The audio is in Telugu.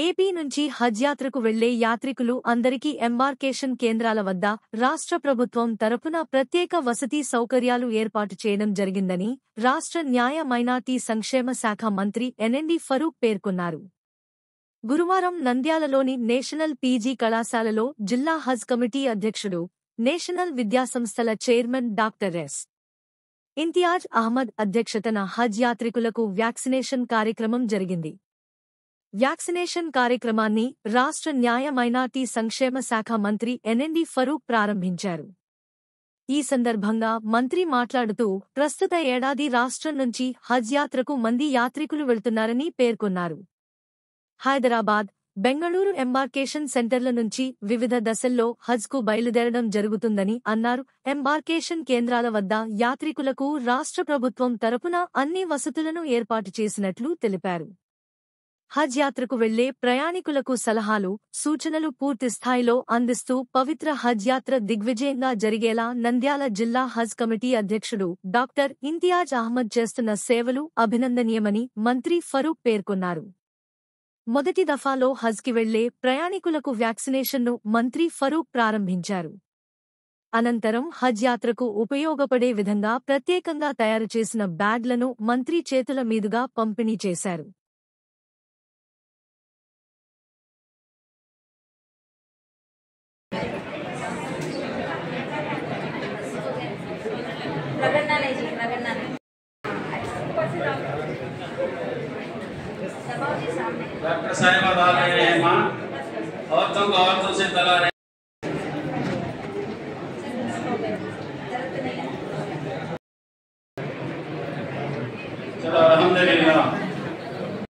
ఏపీ నుంచి హజ్ యాత్రకు వెళ్లే యాత్రికులు అందరికీ ఎంబార్కేషన్ కేంద్రాల వద్ద రాష్ట్ర ప్రభుత్వం తరపున ప్రత్యేక వసతి సౌకర్యాలు ఏర్పాటు చేయడం జరిగిందని రాష్ట్ర న్యాయ మైనార్టీ సంక్షేమ శాఖ మంత్రి ఎన్ఎండి ఫరూక్ పేర్కొన్నారు. గురువారం నంద్యాలలోని నేషనల్ పీజీ కళాశాలలో జిల్లా హజ్ కమిటీ అధ్యక్షుడు, నేషనల్ విద్యాసంస్థల chairman doctor S. Imtiaz Ahmed అధ్యక్షతన హజ్ యాత్రికులకు వ్యాక్సినేషన్ కార్యక్రమం జరిగింది. వ్యాక్సినేషన్ కార్యక్రమాన్ని రాష్ట్ర న్యాయ మైనార్టీ సంక్షేమ శాఖ మంత్రి ఎన్ఎండి ఫరూక్ ప్రారంభించారు. ఈ సందర్భంగా మంత్రి మాట్లాడుతూ ప్రస్తుత ఏడాది రాష్ట్రం నుంచి హజ్ యాత్రకు మంది యాత్రికులు వెళ్తున్నారని పేర్కొన్నారు. హైదరాబాద్, బెంగళూరు ఎంబార్కేషన్ సెంటర్ల నుంచి వివిధ దశల్లో హజ్కు బయలుదేరడం జరుగుతుందని అన్నారు. ఎంబార్కేషన్ కేంద్రాల వద్ద యాత్రికులకు రాష్ట్ర ప్రభుత్వం తరపున అన్ని వసతులను ఏర్పాటు చేసినట్లు తెలిపారు. హజ్ యాత్రకు వెళ్లే ప్రయాణికులకు సలహాలు, సూచనలు పూర్తిస్థాయిలో అందిస్తూ పవిత్ర హజ్ యాత్ర దిగ్విజయంగా జరిగేలా నంద్యాల జిల్లా హజ్ కమిటీ అధ్యక్షుడు డాక్టర్ ఇంతియాజ్ అహ్మద్ చేస్తున్న సేవలు అభినందనీయమని మంత్రి ఫరూక్ పేర్కొన్నారు. మొదటి దఫాలో హజ్కి వెళ్లే ప్రయాణికులకు వ్యాక్సినేషన్ను మంత్రి ఫరూక్ ప్రారంభించారు. అనంతరం హజ్ యాత్రకు ఉపయోగపడే విధంగా ప్రత్యేకంగా తయారు చేసిన బ్యాగ్లను మంత్రి చేతుల మీదుగా పంపిణీ చేశారు. डॉक्टर साहिबा डाल रहे हैं माँ, औरतों को औरतों से तला रहे